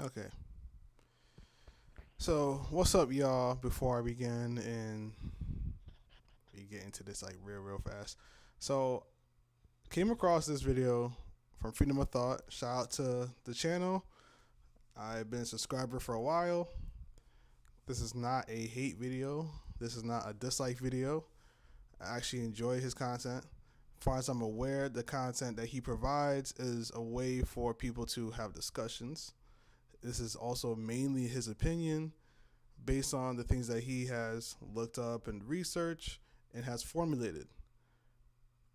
Okay. So, what's up, y'all? Before I begin and we get into this like real fast. So, came across this video from Freedom of Thought. Shout out to the channel. I've been a subscriber for a while. This is not a hate video. This is not a dislike video. I actually enjoy his content. As far as I'm aware, the content that he provides is a way for people to have discussions. This is also mainly his opinion based on the things that he has looked up and researched and has formulated,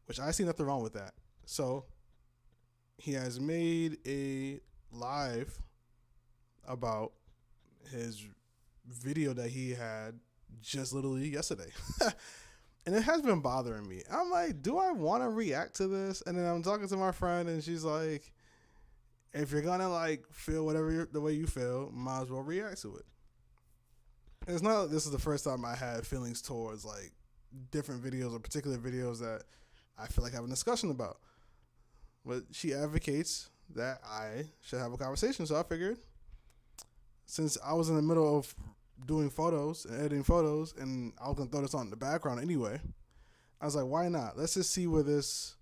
which I see nothing wrong with that. So he has made a live about his video that he had just literally yesterday. And it has been bothering me. I'm like, do I want to react to this? And then I'm talking to my friend and she's like, if you're gonna like feel whatever the way you feel, might as well react to it. And it's not like this is the first time I had feelings towards like different videos or particular videos that I feel like having a discussion about. But she advocates that I should have a conversation, so I figured since I was in the middle of doing photos and editing photos and I was gonna throw this on in the background anyway, I was like, why not? Let's just see where this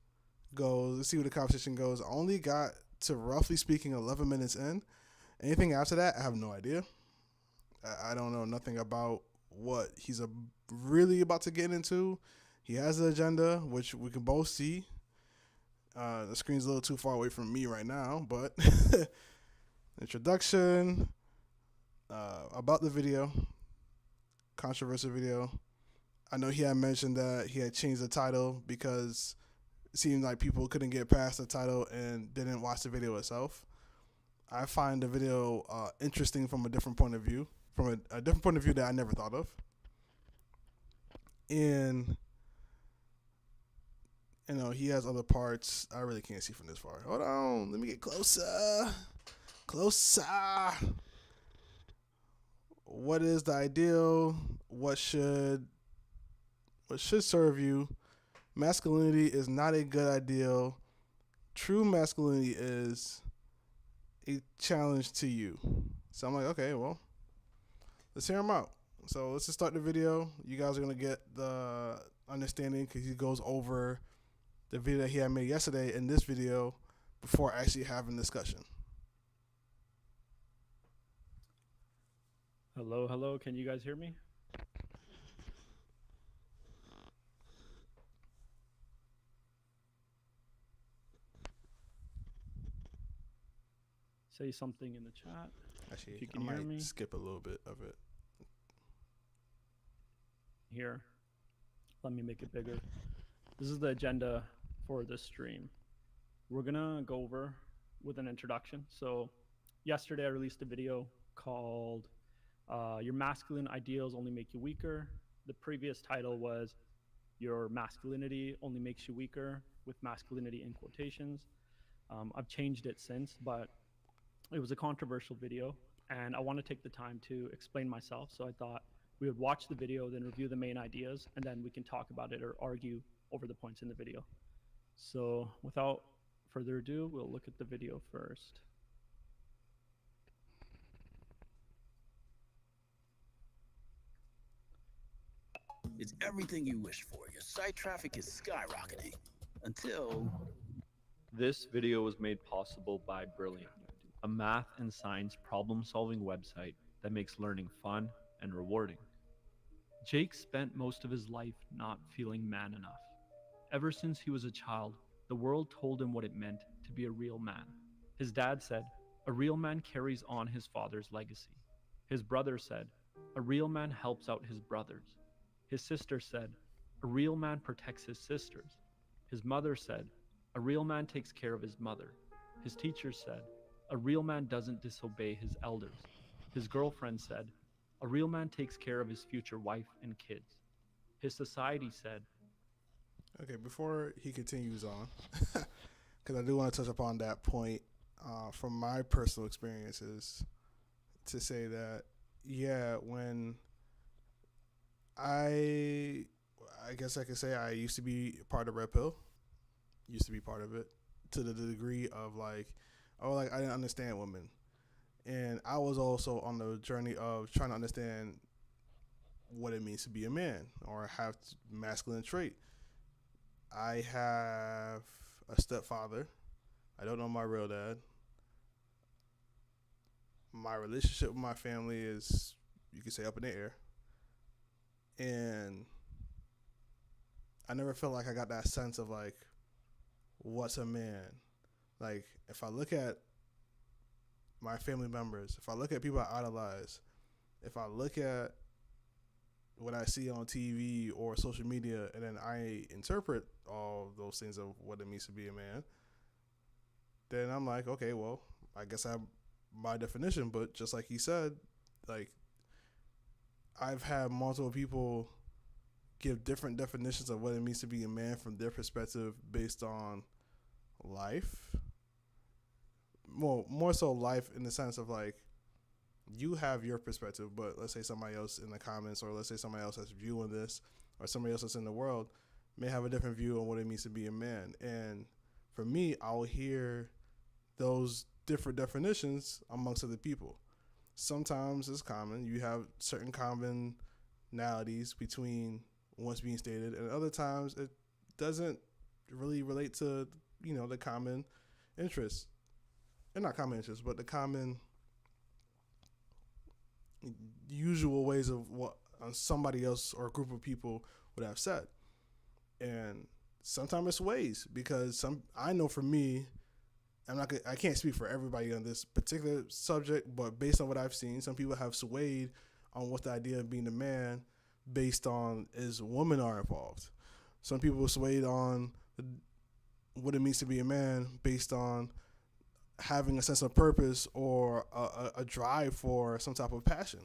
goes. Let's see where the conversation goes. I only got to roughly speaking 11 minutes in. Anything after that, I have no idea. I don't know nothing about what he's really about to get into. He has an agenda, which we can both see. The screen's a little too far away from me right now, but introduction, about the video, controversial video. I know he had mentioned that he had changed the title because it seemed like people couldn't get past the title and didn't watch the video itself. I find the video interesting from a different point of view, from a different point of view that I never thought of. And he has other parts I really can't see from this far. Hold on, let me get closer. Closer. What is the ideal? What should serve you? Masculinity is not a good ideal. True masculinity is a challenge to you. So I'm like, okay, well, let's hear him out. So let's just start the video. You guys are going to get the understanding because he goes over the video that he had made yesterday in this video before actually having discussion. Hello, hello. Can you guys hear me? Say something in the chat Actually, if you I can hear might me. skip a little bit of it. Here, let me make it bigger. This is the agenda for this stream. We're gonna go over with an introduction. So, yesterday I released a video called Your Masculine Ideals Only Make You Weaker. The previous title was Your Masculinity Only Makes You Weaker, with masculinity in quotations. I've changed it since, but it was a controversial video and I want to take the time to explain myself. So I thought we would watch the video, then review the main ideas, and then we can talk about it or argue over the points in the video. So without further ado, we'll look at the video first. It's everything you wish for. Your site traffic is skyrocketing until This video was made possible by Brilliant, a math and science problem-solving website that makes learning fun and rewarding. Jake spent most of his life not feeling man enough. Ever since he was a child, the world told him what it meant to be a real man. His dad said, "A real man carries on his father's legacy." His brother said, "A real man helps out his brothers." His sister said, "A real man protects his sisters." His mother said, "A real man takes care of his mother." His teacher said, "A real man doesn't disobey his elders." His girlfriend said, "A real man takes care of his future wife and kids." His society said, Okay, before he continues on, because I do want to touch upon that point from my personal experiences to say that, yeah, when I guess I could say I used to be part of Red Pill, used to be part of it to the degree of like, oh, like I didn't understand women. And I was also on the journey of trying to understand what it means to be a man or have masculine trait. I have a stepfather. I don't know my real dad. My relationship with my family is, you could say, up in the air. And I never felt like I got that sense of like, what's a man? Like, if I look at my family members, if I look at people I idolize, if I look at what I see on TV or social media, and then I interpret all those things of what it means to be a man, then I'm like, okay, well, I guess I'm my definition. But just like he said, like, I've had multiple people give different definitions of what it means to be a man from their perspective based on life. More so life in the sense of like, you have your perspective, but let's say somebody else in the comments, or let's say somebody else that's viewing this, or somebody else that's in the world may have a different view on what it means to be a man. And for me, I'll hear those different definitions amongst other people. Sometimes it's common. You have certain commonalities between what's being stated, and other times it doesn't really relate to, the common interests. And not common interests, but the common usual ways of what somebody else or a group of people would have said. And sometimes it sways, because I know for me, I can't speak for everybody on this particular subject, but based on what I've seen, some people have swayed on what the idea of being a man based on is women are involved. Some people swayed on what it means to be a man based on having a sense of purpose or a drive for some type of passion.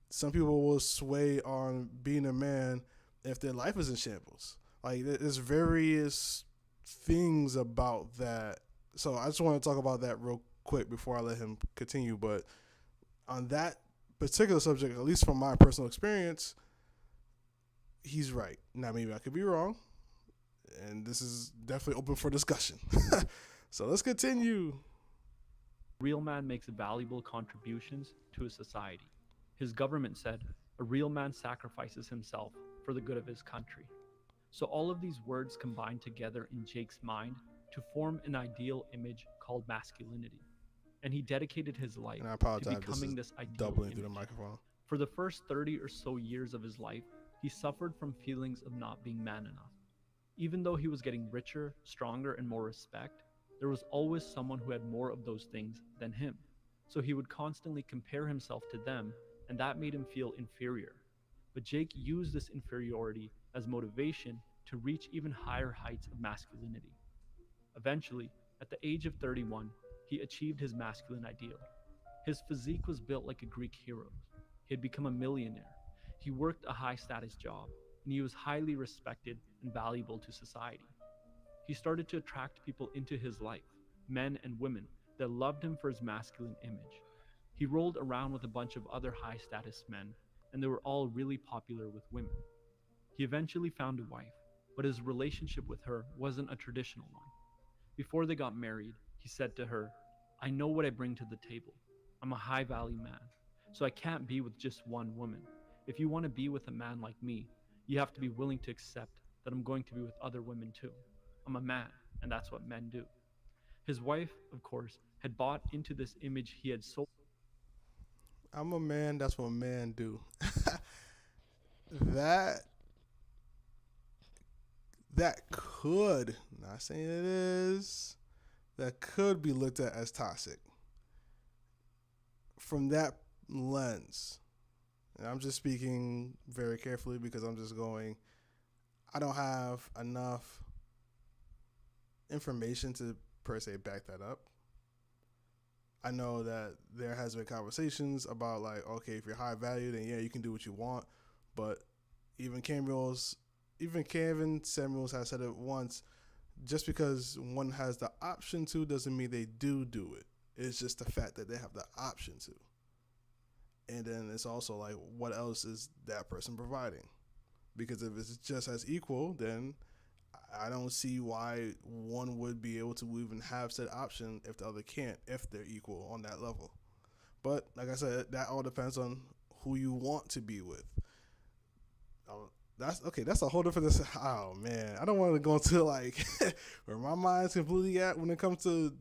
Some people will sway on being a man if their life is in shambles. Like, there's various things about that. So I just want to talk about that real quick before I let him continue. But on that particular subject, at least from my personal experience, he's right. Now, maybe I could be wrong, and this is definitely open for discussion. So let's continue. Real man makes valuable contributions to a society. His government said, a real man sacrifices himself for the good of his country. So all of these words combined together in Jake's mind to form an ideal image called masculinity. And he dedicated his life And I apologize, to becoming this ideal doubling image. through the microphone. For the first 30 or so years of his life, he suffered from feelings of not being man enough. Even though he was getting richer, stronger, and more respect, there was always someone who had more of those things than him. So he would constantly compare himself to them, and that made him feel inferior. But Jake used this inferiority as motivation to reach even higher heights of masculinity. Eventually, at the age of 31, he achieved his masculine ideal. His physique was built like a Greek hero's. He had become a millionaire. He worked a high-status job, and he was highly respected and valuable to society. He started to attract people into his life, men and women, that loved him for his masculine image. He rolled around with a bunch of other high-status men, and they were all really popular with women. He eventually found a wife, but his relationship with her wasn't a traditional one. Before they got married, he said to her, I know what I bring to the table. I'm a high-value man, so I can't be with just one woman. If you want to be with a man like me, you have to be willing to accept that I'm going to be with other women too. I'm a man, and that's what men do. His wife, of course, had bought into this image he had sold. I'm a man, that's what men do. that could, not saying it is, that could be looked at as toxic. From that lens, and I'm just speaking very carefully because I don't have enough information to per se back that up. I know that there has been conversations about like, okay, if you're high value, then yeah, you can do what you want. But even Kevin Samuels has said it once, just because one has the option to doesn't mean they do it. It's just the fact that they have the option to. And then it's also like, what else is that person providing? Because if it's just as equal, then I don't see why one would be able to even have said option if the other can't, if they're equal on that level. But like I said, that all depends on who you want to be with. That's okay. That's a whole different. Oh man, I don't want to go into like where my mind's completely at when it comes to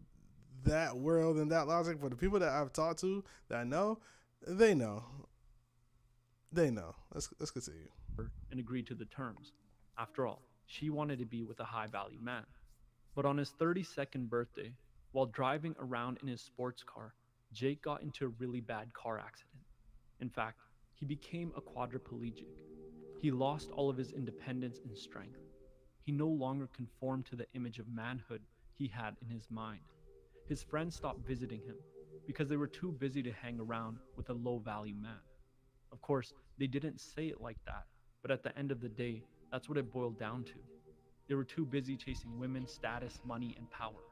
that world and that logic. But the people that I've talked to that I know, they know. They know. Let's continue. And agreed to the terms. After all, she wanted to be with a high value man. But on his 32nd birthday, while driving around in his sports car, Jake got into a really bad car accident. In fact, he became a quadriplegic. He lost all of his independence and strength. He no longer conformed to the image of manhood he had in his mind. His friends stopped visiting him because they were too busy to hang around with a low value man. Of course, they didn't say it like that, but at the end of the day, that's what it boiled down to. They were too busy chasing women, status, money, and power.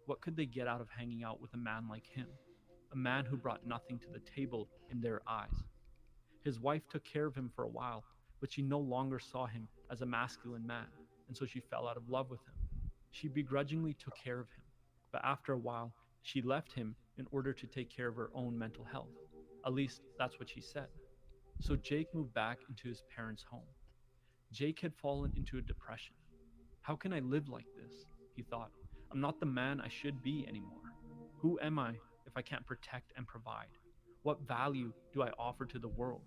What could they get out of hanging out with a man like him? A man who brought nothing to the table in their eyes. His wife took care of him for a while, but she no longer saw him as a masculine man, and so she fell out of love with him. She begrudgingly took care of him, but after a while, she left him in order to take care of her own mental health. At least, that's what she said. So Jake moved back into his parents' home. Jake had fallen into a depression. How can I live like this? He thought. I'm not the man I should be anymore. Who am I if I can't protect and provide? What value do I offer to the world?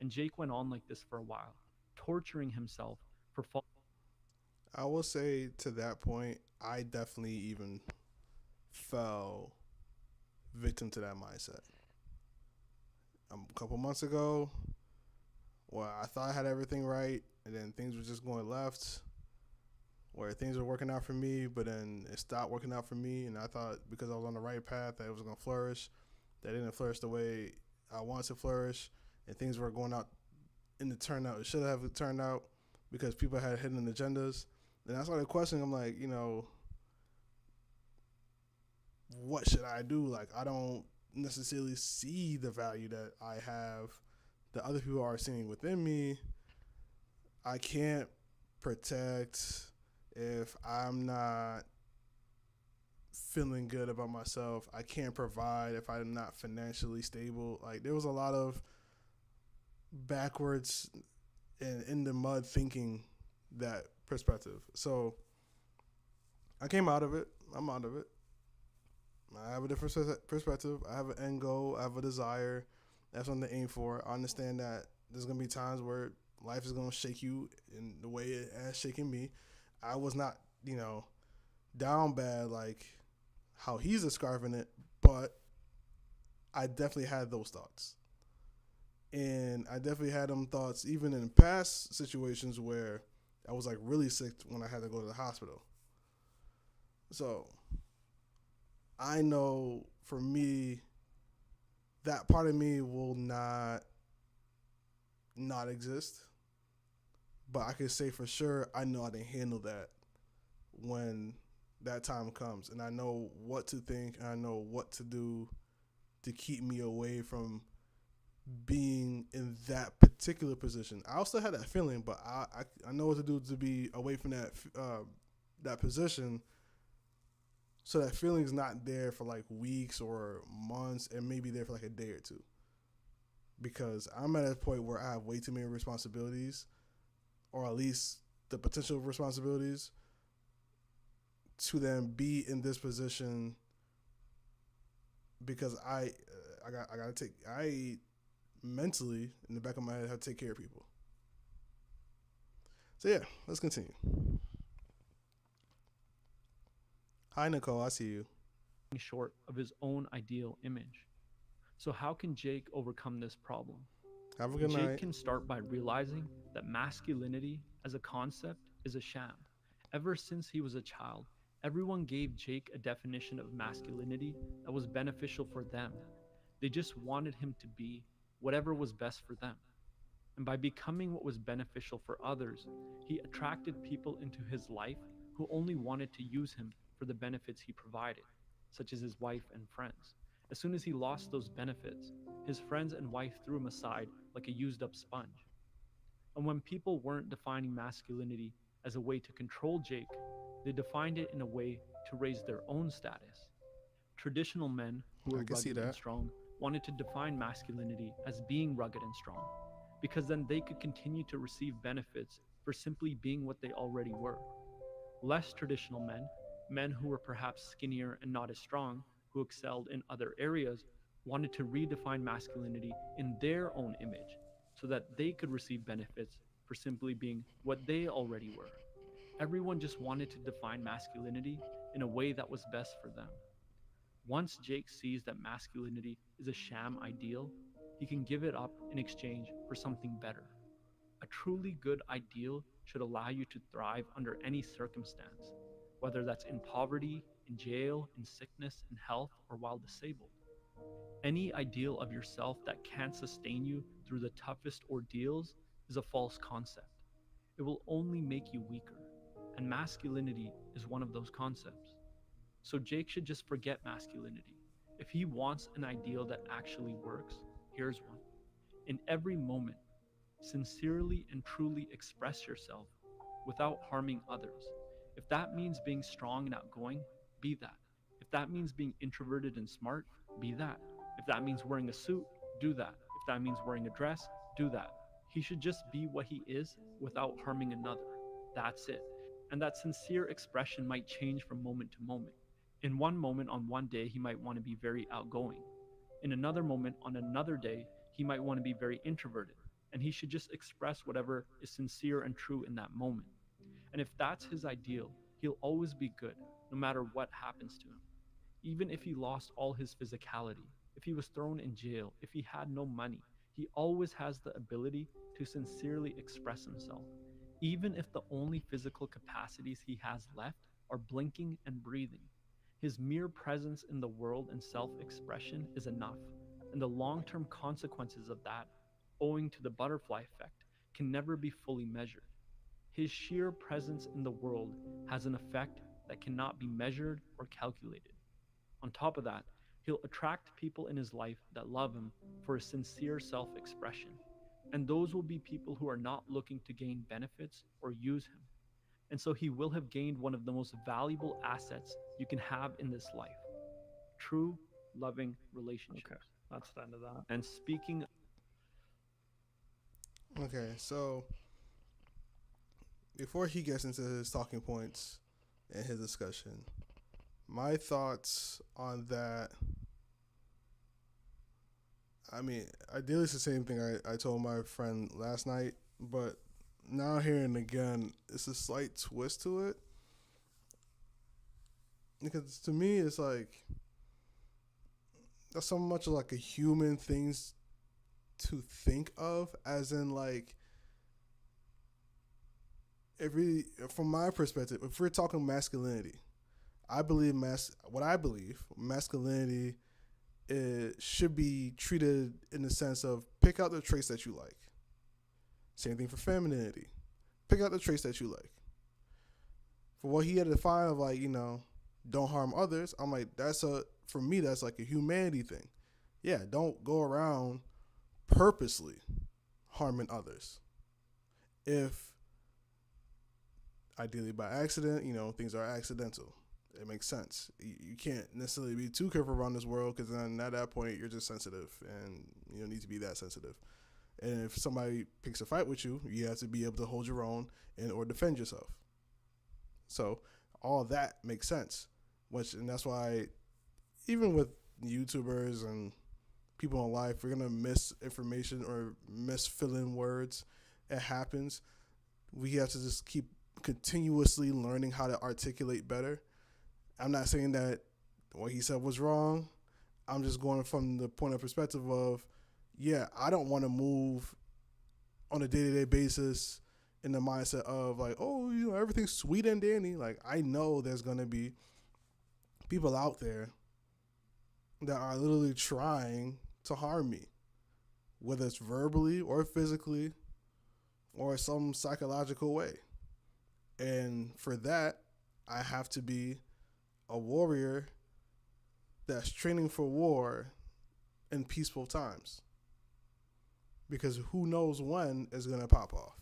And Jake went on like this for a while, torturing himself for I will say to that point, I definitely even fell victim to that mindset. A couple months ago, well, I thought I had everything right, and then things were just going left, where things were working out for me, but then it stopped working out for me, and I thought because I was on the right path that it was going to flourish. That didn't flourish the way I wanted to flourish, and things were going out in the turnout it should have turned out because people had hidden agendas. And I started questioning. I'm like, what should I do? Like, I don't necessarily see the value that I have that other people are seeing within me. I can't protect if I'm not feeling good about myself. I can't provide if I'm not financially stable. Like, there was a lot of backwards and in the mud thinking that perspective. So I came out of it. I'm out of it. I have a different perspective. I have an end goal. I have a desire. That's something to aim for. I understand that there's going to be times where life is going to shake you in the way it has shaken me. I was not, down bad like how he's describing it, but I definitely had those thoughts. And I definitely had them thoughts even in past situations where I was like really sick when I had to go to the hospital. So I know for me, that part of me will not exist. But I can say for sure, I know I can handle that when that time comes. And I know what to think, and I know what to do to keep me away from being in that particular position. I also had that feeling, but I know what to do to be away from that position, so that feeling's not there for like weeks or months, and maybe there for like a day or two. Because I'm at a point where I have way too many responsibilities, or at least the potential responsibilities, to then be in this position. Because I mentally in the back of my head have to take care of people. So yeah, let's continue. Hi Nicole, I see you. short of his own ideal image. So how can Jake overcome this problem? Have a good Jake night. can start by realizing that masculinity as a concept is a sham. Ever since he was a child, everyone gave Jake a definition of masculinity that was beneficial for them. They just wanted him to be whatever was best for them. And by becoming what was beneficial for others, he attracted people into his life who only wanted to use him for the benefits he provided, such as his wife and friends. As soon as he lost those benefits, his friends and wife threw him aside like a used up sponge. And when people weren't defining masculinity as a way to control Jake, they defined it in a way to raise their own status. Traditional men who I were can see rugged and that. strong wanted to define masculinity as being rugged and strong, because then they could continue to receive benefits for simply being what they already were. Less traditional men, men who were perhaps skinnier and not as strong, who excelled in other areas, wanted to redefine masculinity in their own image so that they could receive benefits for simply being what they already were. Everyone just wanted to define masculinity in a way that was best for them. Once Jake sees that masculinity is a sham ideal, he can give it up in exchange for something better. A truly good ideal should allow you to thrive under any circumstance, whether that's in poverty, in jail, in sickness, in health, or while disabled. Any ideal of yourself that can't sustain you through the toughest ordeals is a false concept. It will only make you weaker, and masculinity is one of those concepts. So Jake should just forget masculinity. If he wants an ideal that actually works, here's one. In every moment, sincerely and truly express yourself without harming others. If that means being strong and outgoing, be that. If that means being introverted and smart, be that. If that means wearing a suit, do that. If that means wearing a dress, do that. He should just be what he is without harming another. That's it. And that sincere expression might change from moment to moment. In one moment on one day, he might want to be very outgoing. In another moment on another day, he might want to be very introverted. And he should just express whatever is sincere and true in that moment. And if that's his ideal, he'll always be good, no matter what happens to him. Even if he lost all his physicality, if he was thrown in jail, if he had no money, he always has the ability to sincerely express himself, even if the only physical capacities he has left are blinking and breathing. His mere presence in the world and self-expression is enough, and the long-term consequences of that, owing to the butterfly effect, can never be fully measured. His sheer presence in the world has an effect that cannot be measured or calculated. On top of that, he'll attract people in his life that love him for his sincere self-expression, and those will be people who are not looking to gain benefits or use him. And so he will have gained one of the most valuable assets you can have in this life: true, loving relationships. Okay, that's the end of that. And speaking Okay, so before he gets into his talking points and his discussion, my thoughts on that. I mean, ideally it's the same thing I told my friend last night, but now hearing it again, it's a slight twist to it. Because to me, it's like, that's so much like a human things to think of, as in like, from my perspective, if we're talking masculinity, I believe masculinity should be treated in the sense of pick out the traits that you like. Same thing for femininity. Pick out the traits that you like. For what he had to find of like, don't harm others, I'm like, for me, that's like a humanity thing. Yeah, don't go around purposely harming others. If ideally by accident, things are accidental. It makes sense. You can't necessarily be too careful around this world, because then at that point you're just sensitive, and you don't need to be that sensitive. And if somebody picks a fight with you, you have to be able to hold your own or defend yourself. So all that makes sense. And that's why even with YouTubers and people in life, we're gonna miss information or fill in words. It happens. We have to just keep continuously learning how to articulate better. I'm not saying that what he said was wrong. I'm just going from the point of perspective of, yeah, I don't want to move on a day-to-day basis in the mindset of like, oh, everything's sweet and dandy. Like, I know there's going to be people out there that are literally trying to harm me, whether it's verbally or physically or some psychological way. And for that, I have to be a warrior that's training for war in peaceful times, because who knows when it's going to pop off.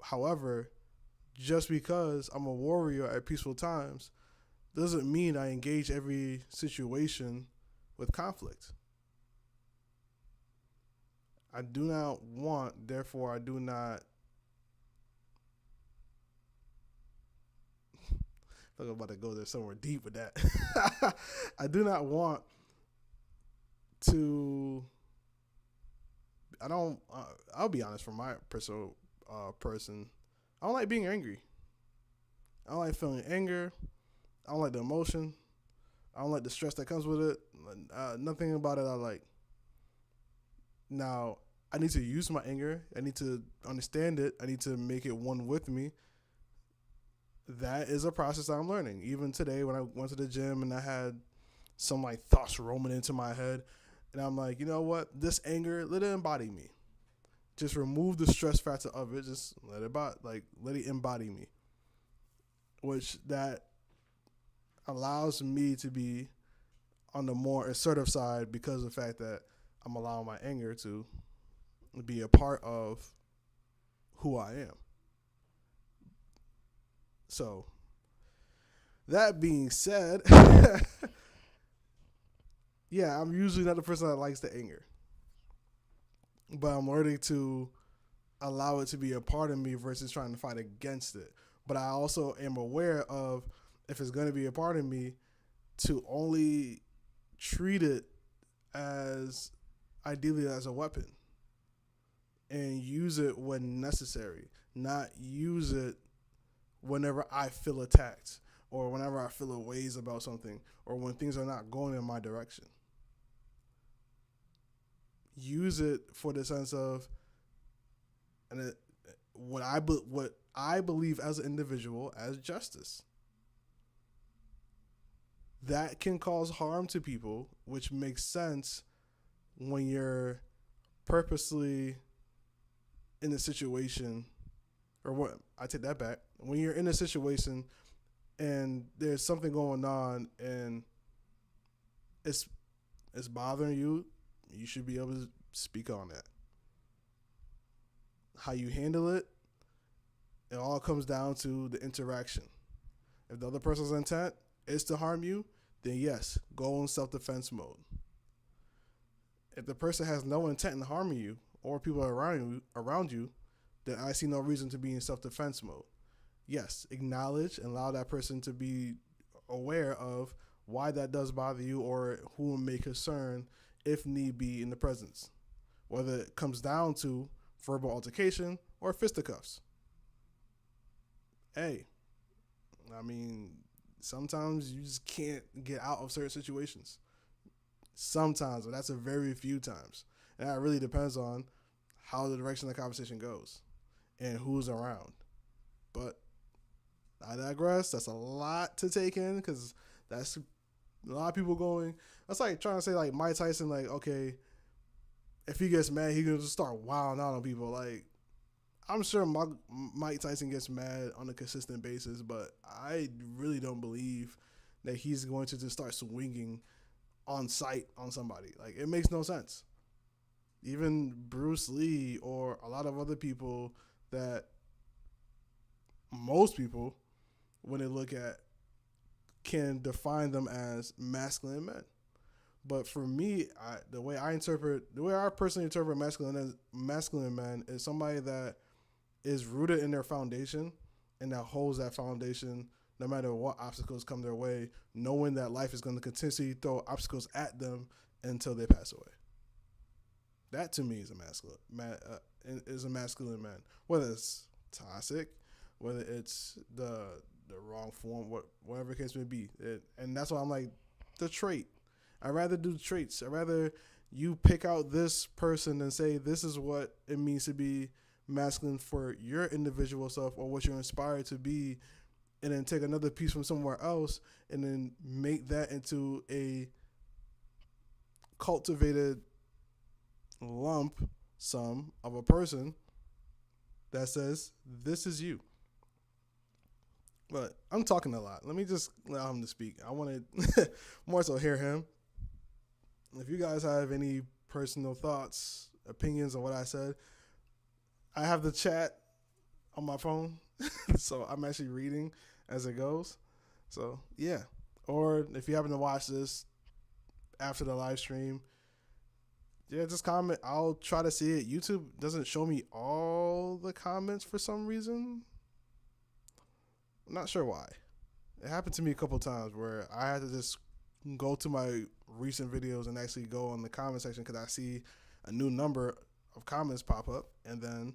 However, just because I'm a warrior at peaceful times doesn't mean I engage every situation with conflict. I do not want, therefore I do not, I'm about to go there somewhere deep with that. I do not want to, I'll be honest, from my personal person, I don't like being angry. I don't like feeling anger. I don't like the emotion. I don't like the stress that comes with it. Nothing about it I like. Now, I need to use my anger. I need to understand it. I need to make it one with me. That is a process I'm learning. Even today when I went to the gym and I had some like thoughts roaming into my head, and I'm like, you know what? This anger, let it embody me. Just remove the stress factor of it. Just let it embody me. Which that allows me to be on the more assertive side because of the fact that I'm allowing my anger to be a part of who I am. So, that being said, yeah, I'm usually not the person that likes the anger. But I'm learning to allow it to be a part of me versus trying to fight against it. But I also am aware of, if it's going to be a part of me, to only treat it as, ideally, as a weapon. And use it when necessary. Not use it whenever I feel attacked, or whenever I feel a ways about something, or when things are not going in my direction. Use it for the sense of, what I believe as an individual as justice. That can cause harm to people, which makes sense when you're purposely in a situation, or what, I take that back. When you're in a situation and there's something going on and it's bothering you, you should be able to speak on that. How you handle it, it all comes down to the interaction. If the other person's intent is to harm you, then yes, go in self-defense mode. If the person has no intent in harming you or people around you, then I see no reason to be in self-defense mode. Yes, acknowledge and allow that person to be aware of why that does bother you or who may concern, if need be, in the presence. Whether it comes down to verbal altercation or fisticuffs. Hey, I mean, sometimes you just can't get out of certain situations. Sometimes, but that's a very few times. And that really depends on how the direction of the conversation goes and who's around. But I digress. That's a lot to take in because that's a lot of people going. That's like trying to say like Mike Tyson, like, okay, if he gets mad, he can just start wilding out on people. Like, I'm sure Mike Tyson gets mad on a consistent basis, but I really don't believe that he's going to just start swinging on sight on somebody. Like, it makes no sense. Even Bruce Lee or a lot of other people that most people, when they look at, can define them as masculine men. But for me, the way I personally interpret masculine men is somebody that is rooted in their foundation and that holds that foundation no matter what obstacles come their way, knowing that life is going to continuously throw obstacles at them until they pass away. That to me is a masculine man. Whether it's toxic, whether it's the wrong form, whatever the case may be. And that's why I'm like, the trait. I'd rather do traits. I'd rather you pick out this person and say this is what it means to be masculine for your individual self or what you're inspired to be, and then take another piece from somewhere else and then make that into a cultivated lump sum of a person that says this is you. But I'm talking a lot. Let me just allow him to speak. I want to more so hear him. If you guys have any personal thoughts, opinions on what I said, I have the chat on my phone, so I'm actually reading as it goes. So, yeah. Or if you happen to watch this after the live stream. Yeah, just comment. I'll try to see it. YouTube doesn't show me all the comments for some reason. I'm not sure why. It happened to me a couple times where I had to just go to my recent videos and actually go on the comment section because I see a new number of comments pop up, and then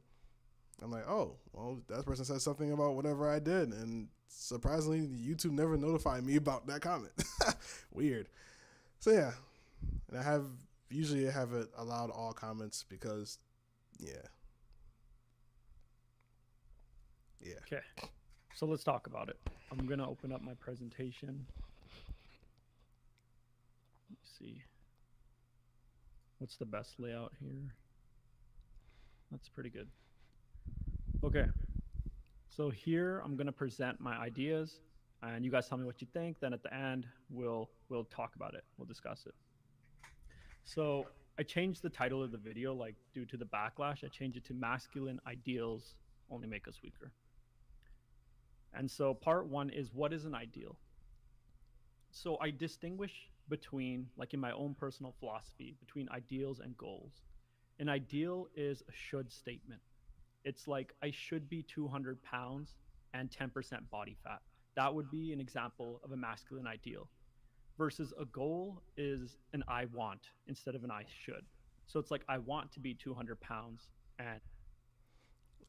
I'm like, oh, well, that person said something about whatever I did, and surprisingly, YouTube never notified me about that comment. Weird. So yeah, and I usually have it allowed all comments because, yeah. Okay, so let's talk about it. I'm gonna open up my presentation. Let's see. What's the best layout here? That's pretty good. Okay, so here I'm gonna present my ideas, and you guys tell me what you think. Then at the end, we'll talk about it. We'll discuss it. So I changed the title of the video, like due to the backlash. I changed it to "Masculine Ideals Only Make Us Weaker." And so part one is, what is an ideal? So I distinguish between, like in my own personal philosophy, between ideals and goals. An ideal is a should statement. It's like, I should be 200 pounds and 10% body fat. That would be an example of a masculine ideal. Versus a goal is an I want instead of an I should. So it's like, I want to be 200 pounds. And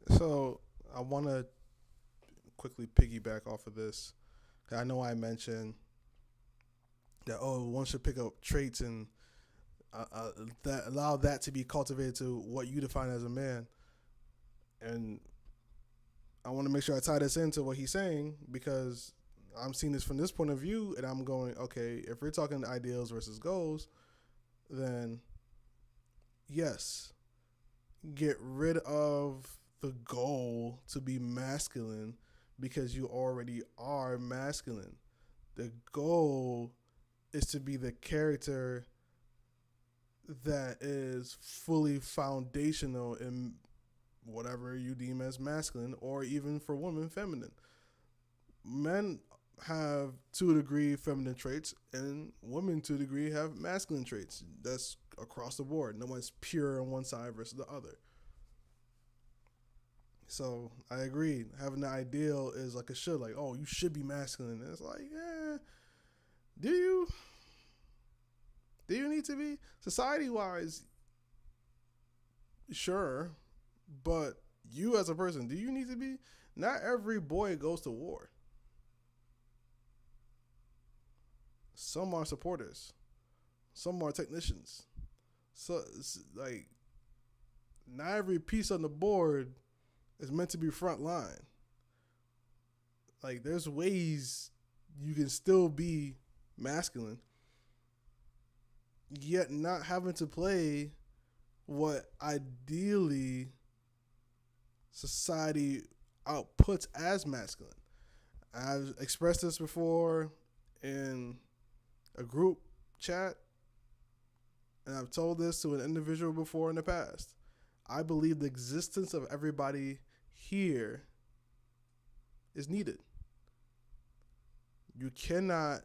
So I want to quickly piggyback off of this. I know I mentioned that, oh, one should pick up traits and that allow that to be cultivated to what you define as a man. And I want to make sure I tie this into what he's saying, because I'm seeing this from this point of view, and I'm going, okay, if we're talking ideals versus goals, then yes, get rid of the goal to be masculine because you already are masculine. The goal is to be the character that is fully foundational in whatever you deem as masculine, or even for women, feminine. Men have to a degree feminine traits, and women to a degree have masculine traits. That's across the board. No one's pure on one side versus the other. So I agree. Having the ideal is like a should, like, oh, you should be masculine. And it's like, do you? Do you need to be? Society-wise, sure. But you as a person, do you need to be? Not every boy goes to war. Some are supporters. Some are technicians. So, it's like, not every piece on the board is meant to be front line. Like, there's ways you can still be masculine, yet not having to play what ideally society outputs as masculine. I've expressed this before in a group chat, and I've told this to an individual before in the past. I believe the existence of everybody here is needed. You cannot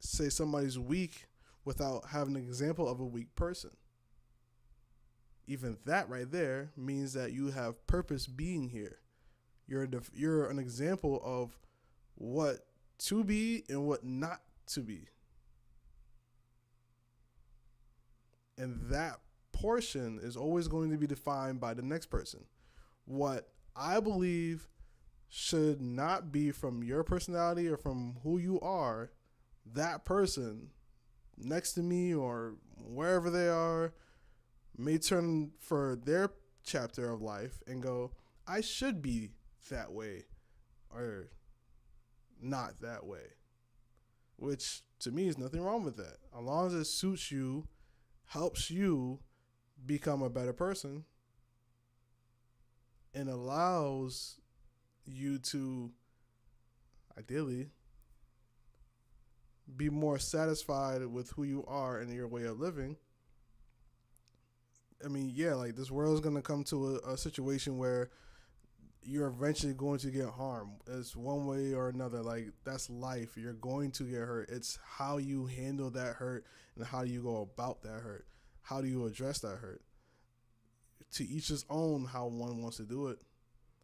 say somebody's weak without having an example of a weak person. Even that right there means that you have purpose being here. You're an example of what to be and what not to be. And that portion is always going to be defined by the next person. What I believe should not be from your personality or from who you are, that person next to me or wherever they are may turn for their chapter of life and go, I should be that way or not that way. Which to me is nothing wrong with that. As long as it suits you, helps you become a better person, and allows you to ideally be more satisfied with who you are and your way of living. I mean, yeah, like this world is going to come to a situation where you're eventually going to get harmed. It's one way or another. Like, that's life. You're going to get hurt. It's how you handle that hurt and how you go about that hurt. How do you address that hurt? To each his own how one wants to do it.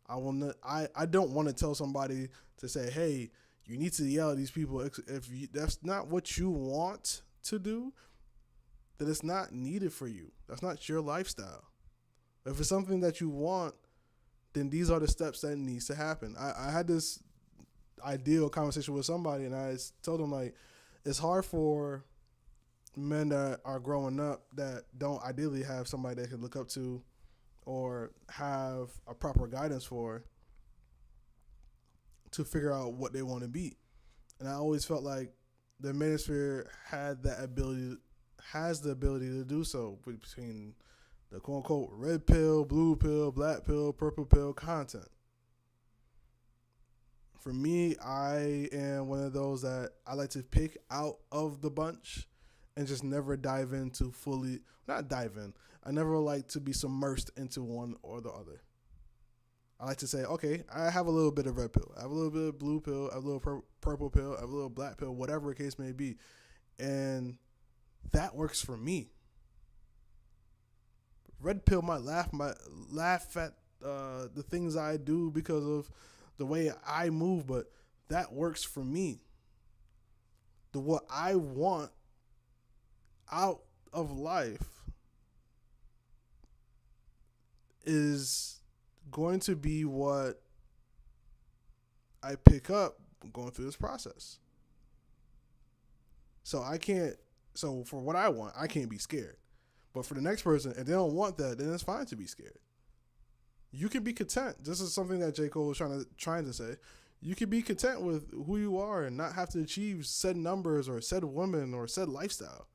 I will not. I don't want to tell somebody to say, "Hey, you need to yell at these people." If that's not what you want to do, then it's not needed for you. That's not your lifestyle. If it's something that you want, then these are the steps that needs to happen. I had this ideal conversation with somebody, and I told them, like, it's hard for men that are growing up that don't ideally have somebody they can look up to or have a proper guidance for to figure out what they want to be. And I always felt like the manosphere has the ability to do so between the quote unquote red pill, blue pill, black pill, purple pill content. For me, I am one of those that I like to pick out of the bunch and just never dive into fully, not dive in. I never like to be submersed into one or the other. I like to say, okay, I have a little bit of red pill, I have a little bit of blue pill, I have a little purple pill, I have a little black pill, whatever the case may be. And that works for me. Red pill might laugh at the things I do because of the way I move, but that works for me. What I want out of life is going to be what I pick up going through this process. So for what I want, I can't be scared. But for the next person, if they don't want that, then it's fine to be scared. You can be content. This is something that J. Cole was trying to say. You can be content with who you are and not have to achieve said numbers or said women or said lifestyle.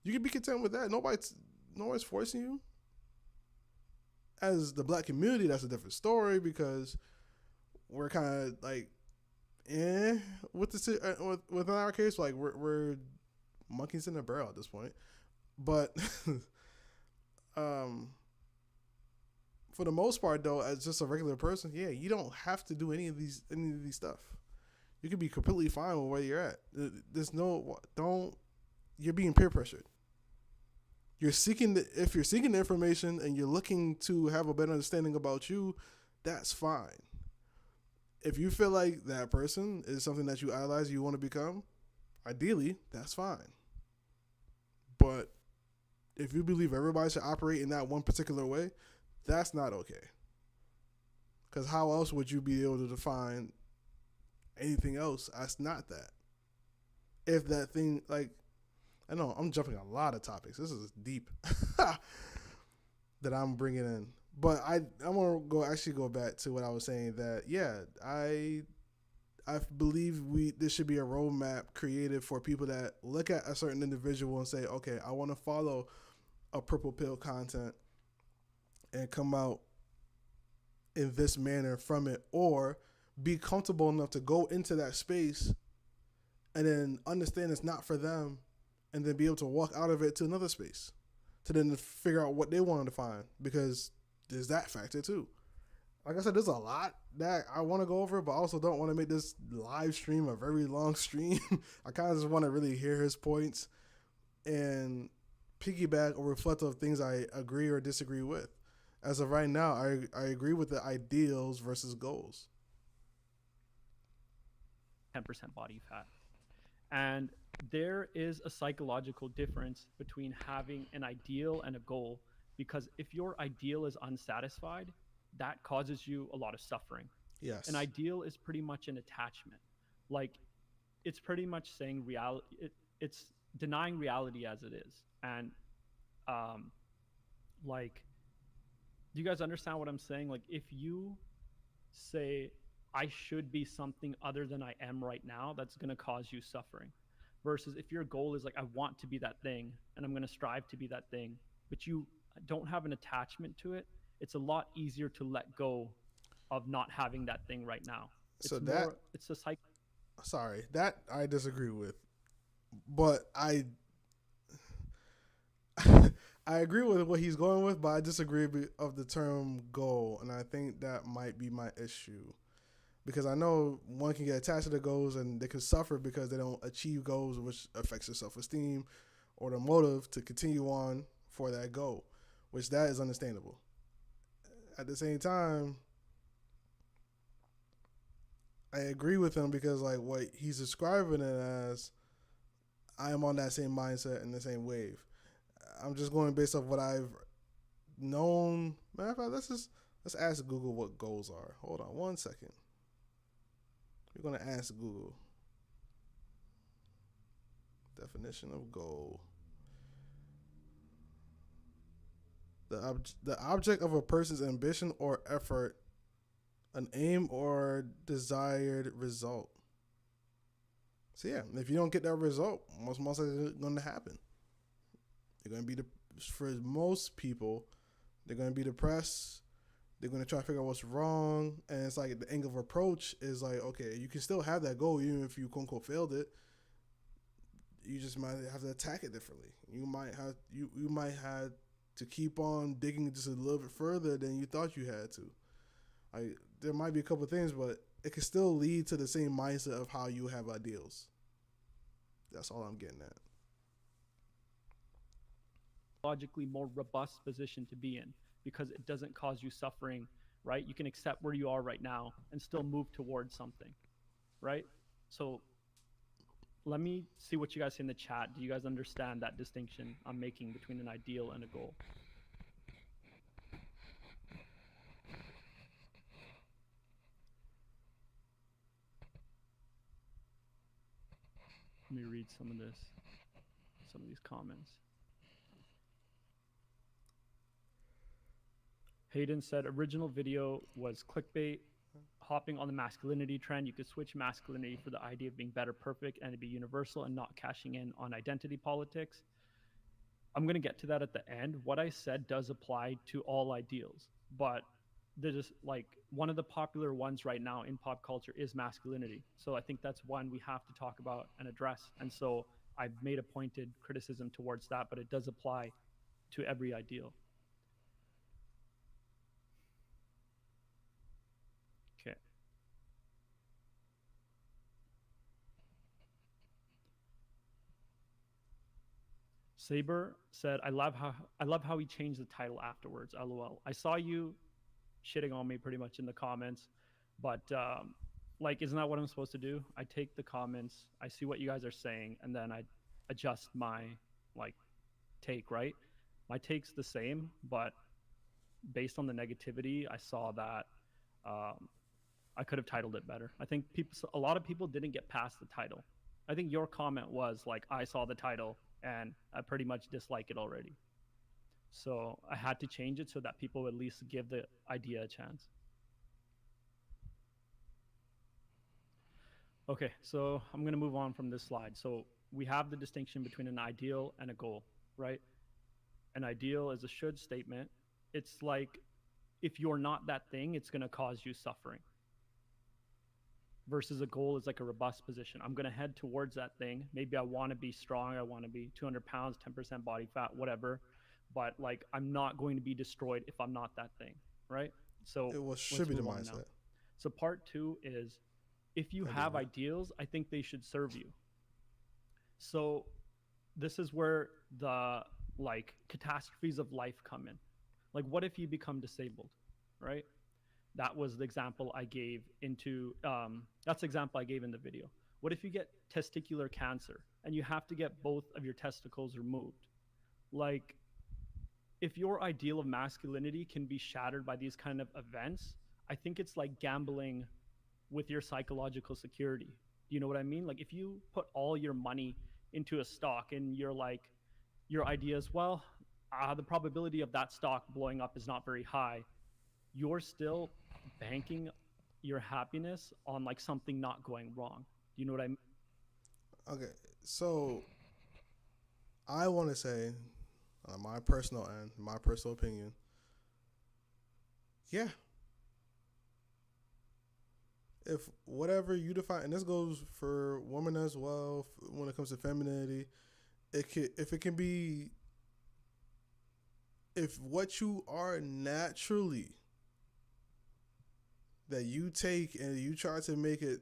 You can be content with that. Nobody's forcing you. As the black community, that's a different story because we're kind of like, within our case, like we're monkeys in a barrel at this point. But for the most part, though, as just a regular person, yeah, you don't have to do any of these stuff. You can be completely fine with where you're at. You're being peer pressured. If you're seeking the information and you're looking to have a better understanding about you, that's fine. If you feel like that person is something that you idolize, you want to become, ideally, that's fine. But if you believe everybody should operate in that one particular way, that's not okay. Because how else would you be able to define anything else as not that? If that thing, like, I know I'm jumping a lot of topics. This is deep that I'm bringing in. But I want to go back to what I was saying, that, yeah, I believe there should be a roadmap created for people that look at a certain individual and say, okay, I want to follow a purple pill content and come out in this manner from it, or be comfortable enough to go into that space and then understand it's not for them, and then be able to walk out of it to another space to then figure out what they wanted to find, because there's that factor too. Like I said, there's a lot that I want to go over, but I also don't want to make this live stream a very long stream. I kind of just want to really hear his points and piggyback or reflect on things I agree or disagree with. As of right now, I agree with the ideals versus goals. 10% body fat. And there is a psychological difference between having an ideal and a goal, because if your ideal is unsatisfied, that causes you a lot of suffering. Yes. An ideal is pretty much an attachment. Like, it's pretty much saying reality. It's denying reality as it is. And like, do you guys understand what I'm saying? Like, if you say, I should be something other than I am right now, that's going to cause you suffering. Versus if your goal is like, I want to be that thing and I'm going to strive to be that thing, but you don't have an attachment to it, it's a lot easier to let go of not having that thing right now. It's a cycle. Sorry, that I disagree with, but I I agree with what he's going with, but I disagree of the term goal, and I think that might be my issue because I know one can get attached to the goals and they can suffer because they don't achieve goals, which affects their self-esteem or their motive to continue on for that goal, which that is understandable. At the same time, I agree with him because like what he's describing it as, I am on that same mindset and the same wave. I'm just going based off what I've known. Matter of fact, let's ask Google what goals are. Hold on 1 second. We're gonna ask Google. Definition of goal. The object of a person's ambition or effort, an aim or desired result. So yeah, if you don't get that result, most likely it's going to happen. You're going to be for most people, they're going to be depressed. They're going to try to figure out what's wrong, and it's like the angle of approach is like, okay, you can still have that goal even if you quote unquote failed it. You just might have to attack it differently. You might have to keep on digging just a little bit further than you thought you had to. Like there might be a couple of things, but it can still lead to the same mindset of how you have ideals. That's all I'm getting at. Logically more robust position to be in because it doesn't cause you suffering, right? You can accept where you are right now and still move towards something, right? So let me see what you guys say in the chat. Do you guys understand that distinction I'm making between an ideal and a goal? Let me read some of these comments. Hayden said original video was clickbait, hopping on the masculinity trend. You could switch masculinity for the idea of being better, perfect, and to be universal and not cashing in on identity politics. I'm going to get to that at the end. What I said does apply to all ideals, but there's like one of the popular ones right now in pop culture is masculinity. So I think that's one we have to talk about and address. And so I've made a pointed criticism towards that, but it does apply to every ideal. Okay. Saber said, I love how he changed the title afterwards. LOL. I saw you shitting on me pretty much in the comments, but like, isn't that what I'm supposed to do? I take the comments, I see what you guys are saying, and then I adjust my like take, right? My take's the same, but based on the negativity, I saw that I could have titled it better. I think a lot of people didn't get past the title. I think your comment was like, I saw the title and I pretty much dislike it already. So I had to change it so that people would at least give the idea a chance. Okay, so I'm going to move on from this slide. So we have the distinction between an ideal and a goal, right? An ideal is a should statement. It's like, if you're not that thing, it's going to cause you suffering. Versus a goal is like a robust position. I'm going to head towards that thing. Maybe I want to be strong. I want to be 200 pounds, 10% body fat, whatever. But like, I'm not going to be destroyed if I'm not that thing, right? So It should be the mindset. Now. So part 2 is, if you have ideals, I think they should serve you. So this is where the like catastrophes of life come in. Like, what if you become disabled, right? That was the example I gave that's the example I gave in the video. What if you get testicular cancer and you have to get both of your testicles removed? Like, if your ideal of masculinity can be shattered by these kind of events, I think it's like gambling with your psychological security. Do you know what I mean? Like, if you put all your money into a stock and you're like, your idea is, well, the probability of that stock blowing up is not very high, you're still banking your happiness on like something not going wrong. Do you know what I mean? Okay, so I want to say, my personal end, my personal opinion, yeah. If whatever you define, and this goes for women as well, when it comes to femininity, if it can be if what you are naturally that you take and you try to make it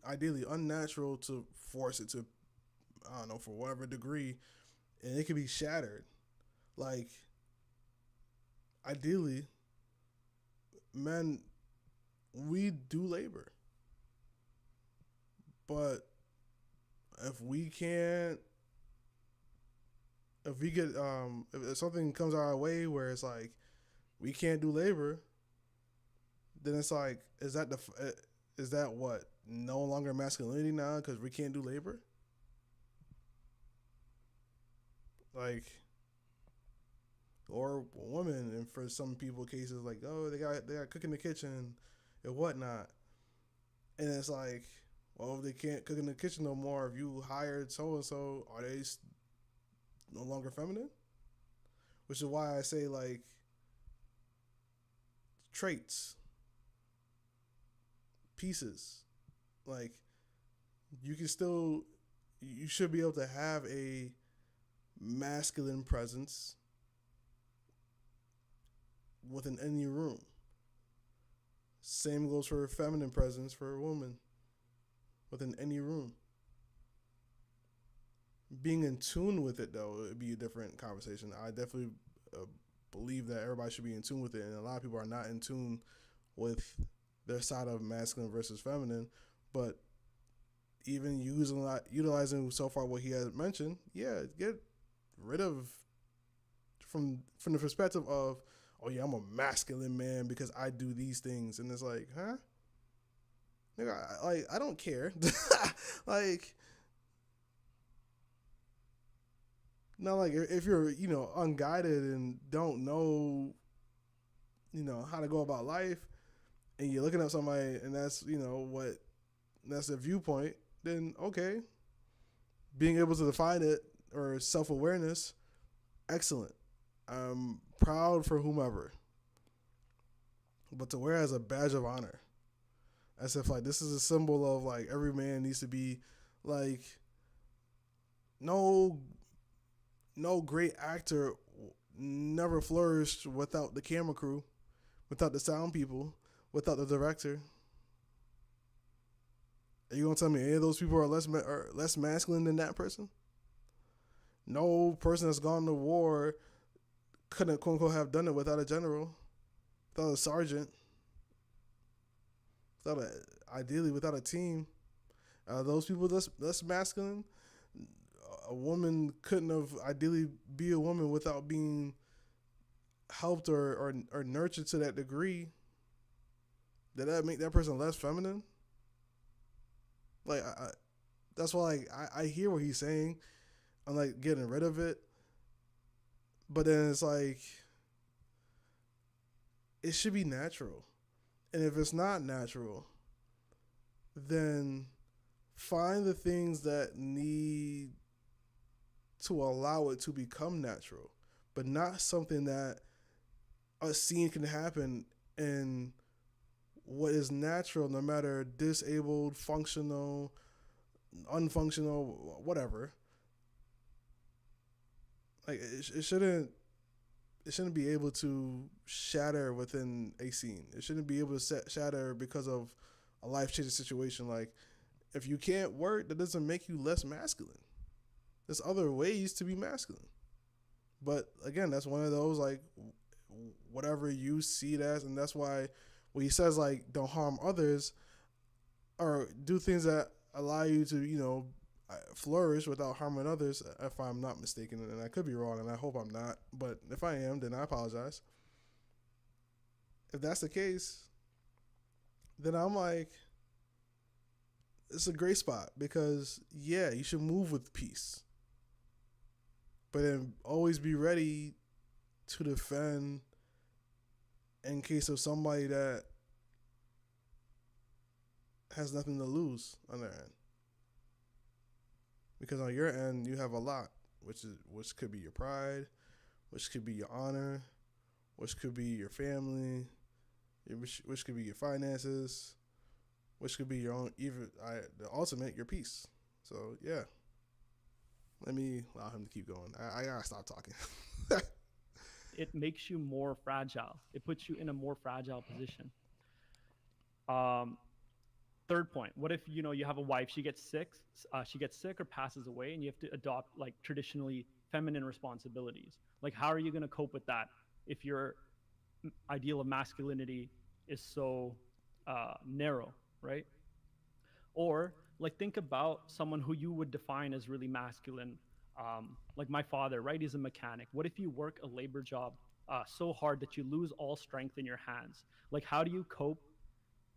ideally unnatural to force it to, I don't know, for whatever degree, and it can be shattered. Like, ideally, men, we do labor. But if we can't, if we get, if something comes our way where it's like, we can't do labor, then it's like, is that what? No longer masculinity now because we can't do labor? Like, or women, and for some people cases like, oh, they got cook in the kitchen and whatnot, and it's like, well, if they can't cook in the kitchen no more, if you hired so and so, are they no longer feminine? Which is why I say, like, traits, pieces, like, you should be able to have a masculine presence within any room. Same goes for a feminine presence for a woman within any room. Being in tune with it, though, it'd be a different conversation. I definitely believe that everybody should be in tune with it, and a lot of people are not in tune with their side of masculine versus feminine. But even utilizing so far what he has mentioned, yeah, get rid of from the perspective of, oh yeah, I'm a masculine man because I do these things, and it's like, huh? Nigga, I don't care. Like, not like if you're, unguided and don't know, how to go about life, and you're looking at somebody and that's, that's their viewpoint, then okay. Being able to define it or self-awareness, excellent. I'm proud for whomever. But to wear as a badge of honor, as if like this is a symbol of like every man needs to be like, no great actor never flourished without the camera crew, without the sound people, without the director. Are you gonna tell me any of those people are less masculine than that person? No person that's gone to war couldn't, quote unquote, have done it without a general, without a sergeant, ideally without a team. Those people less masculine. A woman couldn't have ideally be a woman without being helped or nurtured to that degree. Did that make that person less feminine? Like, that's why I hear what he's saying. I'm like getting rid of it. But then it's like, it should be natural. And if it's not natural, then find the things that need to allow it to become natural, but not something that a scene can happen in what is natural, no matter disabled, functional, unfunctional, whatever. Like, it shouldn't be able to shatter within a scene. It shouldn't be able to shatter because of a life-changing situation. Like, if you can't work, that doesn't make you less masculine. There's other ways to be masculine. But again, that's one of those, like, whatever you see it as, and that's why when he says, like, don't harm others or do things that allow you to, flourish without harming others, if I'm not mistaken, and I could be wrong, and I hope I'm not, but if I am, then I apologize. If that's the case, then I'm like, it's a great spot, because yeah, you should move with peace, but then always be ready to defend in case of somebody that has nothing to lose on their end. Because on your end, you have a lot, which could be your pride, which could be your honor, which could be your family, which could be your finances, which could be your own, even the ultimate, your peace. So yeah, let me allow him to keep going. I gotta stop talking. it makes you more fragile. It puts you in a more fragile position. Um, Third point, what if you have a wife, she gets sick or passes away, and you have to adopt like traditionally feminine responsibilities. Like, how are you going to cope with that if your ideal of masculinity is so narrow, right? Or like, think about someone who you would define as really masculine, like my father, right? He's a mechanic. What if you work a labor job so hard that you lose all strength in your hands? Like, how do you cope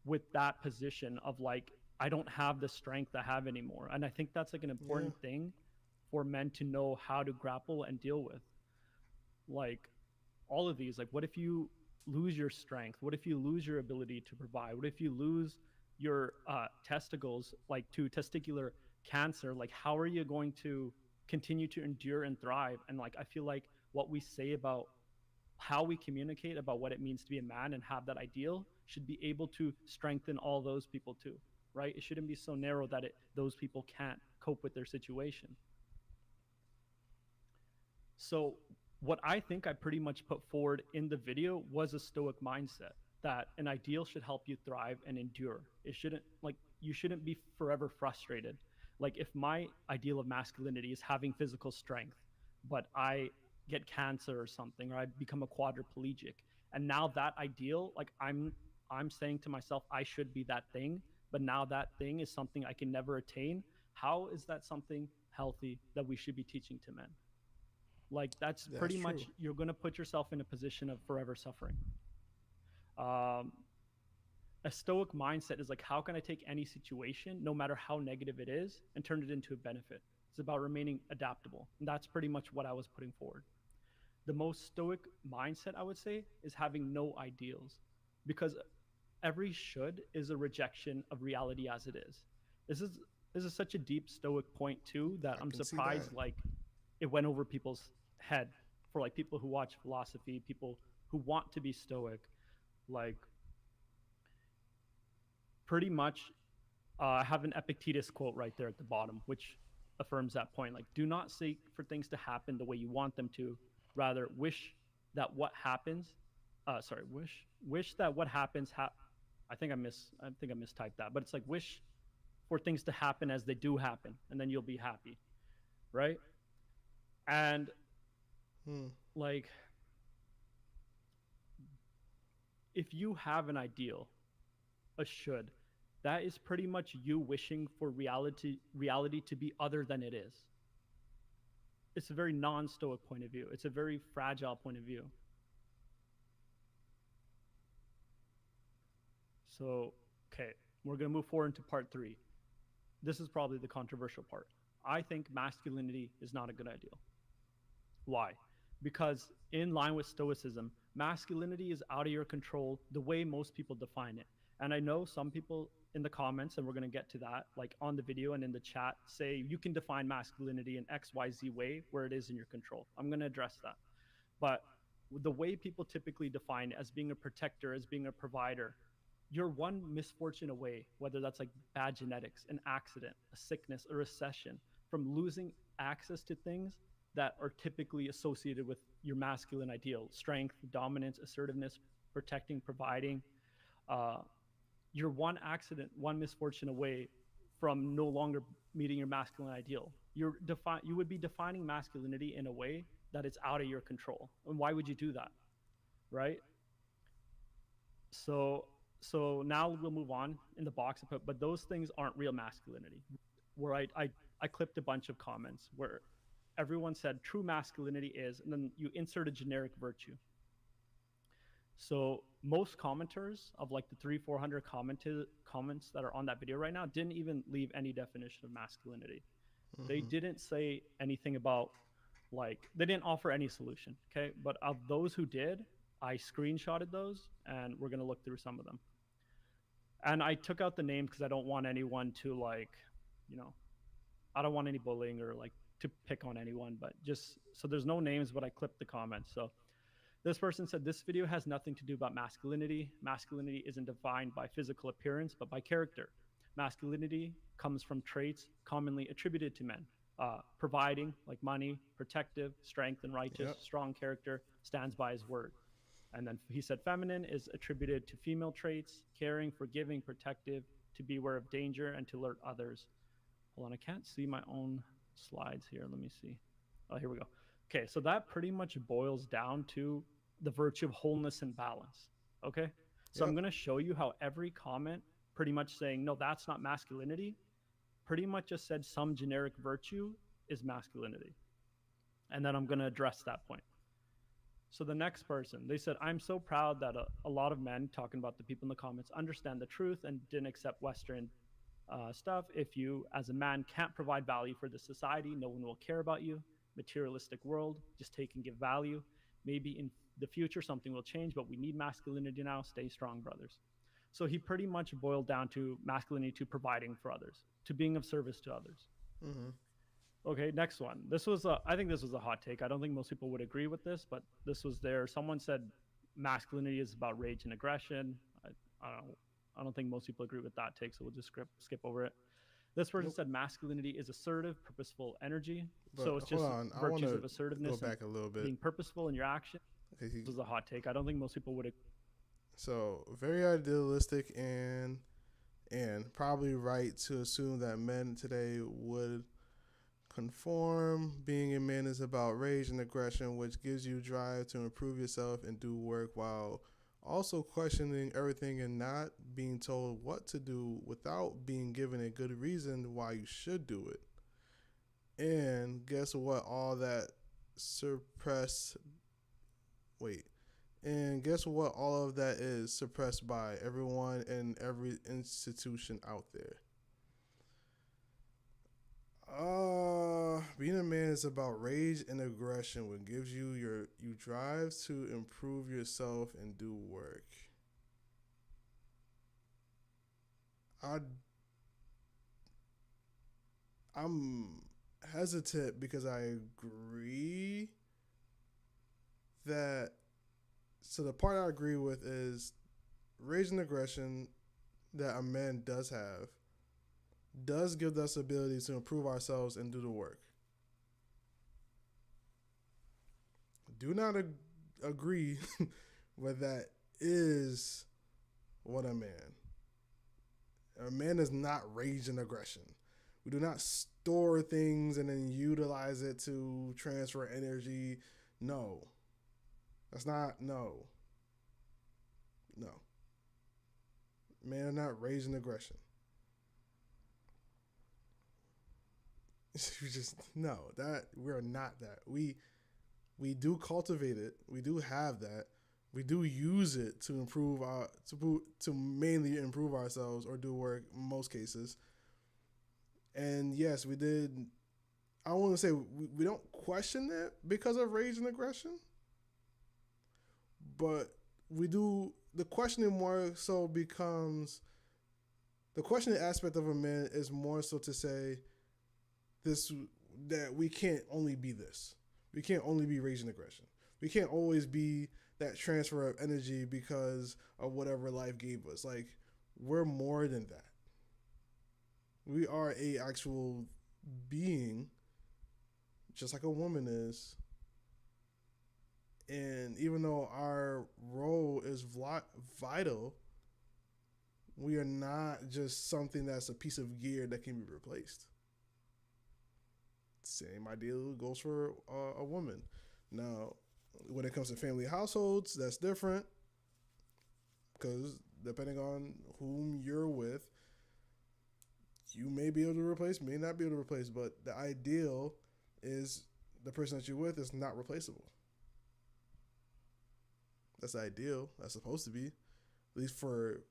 with that position of like, I don't have the strength I have anymore? And I think that's like an important thing for men to know how to grapple and deal with. Like, all of these, like, what if you lose your strength? What if you lose your ability to provide? What if you lose your testicles, like to testicular cancer? Like, how are you going to continue to endure and thrive? And like, I feel like what we say about how we communicate about what it means to be a man and have that ideal should be able to strengthen all those people too, right? It shouldn't be so narrow that those people can't cope with their situation. So what I think I pretty much put forward in the video was a stoic mindset, that an ideal should help you thrive and endure. It shouldn't, like, you shouldn't be forever frustrated. Like, if my ideal of masculinity is having physical strength, but I get cancer or something, or I become a quadriplegic, and now that ideal, like, I'm saying to myself, I should be that thing, but now that thing is something I can never attain. How is that something healthy that we should be teaching to men? Like, that's pretty true. much, you're going to put yourself in a position of forever suffering. A stoic mindset is like, how can I take any situation, no matter how negative it is, and turn it into a benefit? It's about remaining adaptable. And that's pretty much what I was putting forward. The most stoic mindset, I would say, is having no ideals, because every should is a rejection of reality as it is. This is such a deep stoic point too, that I'm surprised like it went over people's head, for like people who watch philosophy, people who want to be stoic. Like, pretty much I have an Epictetus quote right there at the bottom, which affirms that point. Like, do not seek for things to happen the way you want them to, rather wish that what happens wish that what happens I think I mistyped that, but it's like, wish for things to happen as they do happen, and then you'll be happy, right? And like, if you have an ideal, a should, that is pretty much you wishing for reality to be other than it is. It's a very non-stoic point of view. It's a very fragile point of view. So, okay, we're going to move forward into part 3. This is probably the controversial part. I think masculinity is not a good ideal. Why? Because in line with stoicism, masculinity is out of your control the way most people define it. And I know some people in the comments, and we're going to get to that, like on the video and in the chat, say you can define masculinity in XYZ way where it is in your control. I'm going to address that. But the way people typically define it, as being a protector, as being a provider, you're one misfortune away, whether that's like bad genetics, an accident, a sickness, a recession, from losing access to things that are typically associated with your masculine ideal: strength, dominance, assertiveness, protecting, providing. You're one accident, one misfortune away from no longer meeting your masculine ideal. You would be defining masculinity in a way that it's out of your control. And why would you do that, right? So now we'll move on in the box, but those things aren't real masculinity. Where I clipped a bunch of comments where everyone said true masculinity is, and then you insert a generic virtue. So most commenters of like the 300-400 comments that are on that video right now didn't even leave any definition of masculinity. Mm-hmm. They didn't say anything about, like, they didn't offer any solution, okay? But of those who did, I screenshotted those, and we're going to look through some of them. And I took out the names because I don't want anyone to, like, I don't want any bullying or like to pick on anyone, but just, so there's no names, but I clipped the comments. So this person said, this video has nothing to do about masculinity. Masculinity isn't defined by physical appearance, but by character. Masculinity comes from traits commonly attributed to men. providing, like money, protective, strength, and righteous, Yep. strong character, stands by his word. And then he said feminine is attributed to female traits, caring, forgiving, protective, to beware of danger, and to alert others. Hold on, I can't see my own slides here. Let me see. Oh, here we go. Okay, so that pretty much boils down to the virtue of wholeness and balance. Okay, so I'm Yep. going to show you how every comment pretty much saying, no, that's not masculinity, pretty much just said some generic virtue is masculinity. And then I'm going to address that point. So the next person, they said, I'm so proud that a lot of men, talking about the people in the comments, understand the truth and didn't accept Western stuff. If you, as a man, can't provide value for the society, no one will care about you. Materialistic world, just take and give value. Maybe in the future something will change, but we need masculinity now. Stay strong, brothers. So he pretty much boiled down to masculinity to providing for others, to being of service to others. Mm-hmm. Okay, next one. I think this was a hot take. I don't think most people would agree with this, but this was there. Someone said masculinity is about rage and aggression. I don't think most people agree with that take, so we'll just skip over it. This person Nope. said masculinity is assertive, purposeful energy. But So it's just hold on, I virtues want of to assertiveness go and back a little bit. being purposeful in your action. Okay, This was a hot take. I don't think most people would agree. So very idealistic and probably right to assume that men today would conform. Being a man is about rage and aggression, which gives you drive to improve yourself and do work while also questioning everything and not being told what to do without being given a good reason why you should do it. And guess what? All that suppressed. Wait. And guess what? All of that is suppressed by everyone and every institution out there. Being a man is about rage and aggression, what gives you drive to improve yourself and do work. I'm hesitant because I agree that. So the part I agree with is rage and aggression that a man does have does give us ability to improve ourselves and do the work. Do not agree with that is what a man. A man is not rage and aggression. We do not store things and then utilize it to transfer energy. No. That's not, no. Men are not rage and aggression. You just, no, that, we're not that. We do cultivate it. We do have that. We do use it to improve to mainly improve ourselves or do work in most cases. And yes, we did. I want to say we don't question it because of rage and aggression, but we do. The questioning more so becomes the questioning aspect of a man is more so to say this, that we can't only be this. We can't only be rage and aggression. We can't always be that transfer of energy because of whatever life gave us. Like, we're more than that. We are a actual being, just like a woman is. And even though our role is vital, we are not just something that's a piece of gear that can be replaced. Same idea goes for a woman. Now, when it comes to family households, that's different because depending on whom you're with, you may be able to replace, may not be able to replace, but the ideal is the person that you're with is not replaceable. That's the ideal. That's supposed to be, at least for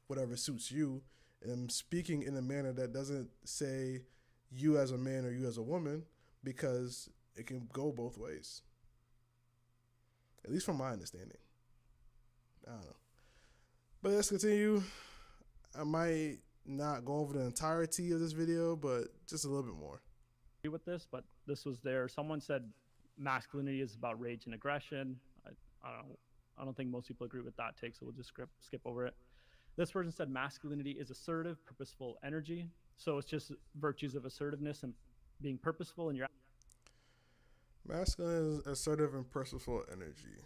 whatever suits you. And I'm speaking in a manner that doesn't say you as a man or you as a woman, because it can go both ways. At least from my understanding. I don't know. But let's continue. I might not go over the entirety of this video, but just a little bit more. With this, but this was there. Someone said masculinity is about rage and aggression. I don't think most people agree with that take, so we'll just skip over it. This person said masculinity is assertive, purposeful energy. So it's just virtues of assertiveness and being purposeful in your. Masculine is assertive and purposeful energy.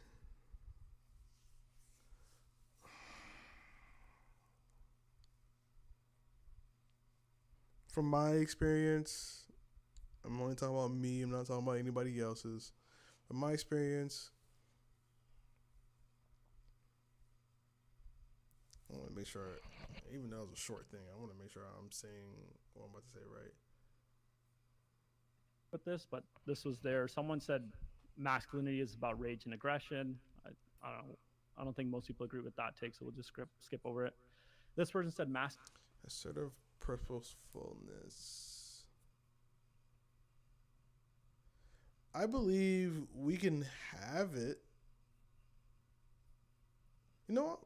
From my experience, I'm only talking about me. I'm not talking about anybody else's. From my experience, I want to make sure, even though it was a short thing, I want to make sure I'm saying what I'm about to say right. With this, but this was there. Someone said masculinity is about rage and aggression. I don't think most people agree with that take, so we'll just skip over it. This person said Assertive purposefulness. I believe we can have it. You know what?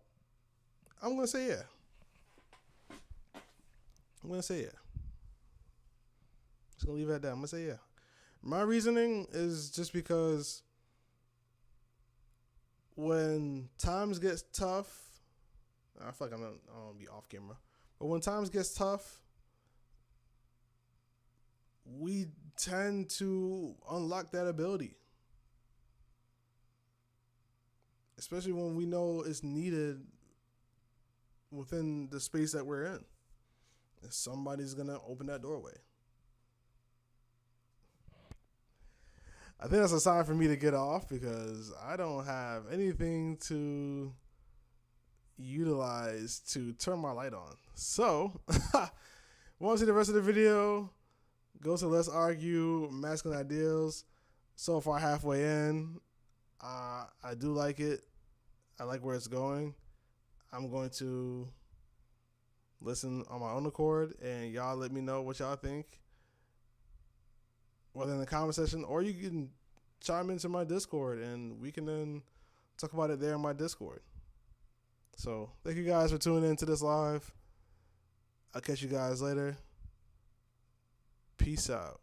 I'm gonna say yeah. I'm gonna say yeah. Just gonna leave it at that. I'm gonna say yeah. My reasoning is just because when times gets tough, I feel like I don't want to be off camera, but when times gets tough, we tend to unlock that ability, especially when we know it's needed within the space that we're in. Somebody's gonna open that doorway. I think that's a sign for me to get off because I don't have anything to utilize to turn my light on. So, want to see the rest of the video? Go to Let's Argue Masculine Ideals. So far, halfway in. I do like it. I like where it's going. I'm going to listen on my own accord, and y'all let me know what y'all think, whether in the comment section or you can chime into my Discord and we can then talk about it there in my Discord. So thank you guys for tuning in to this live. I'll catch you guys later. Peace out.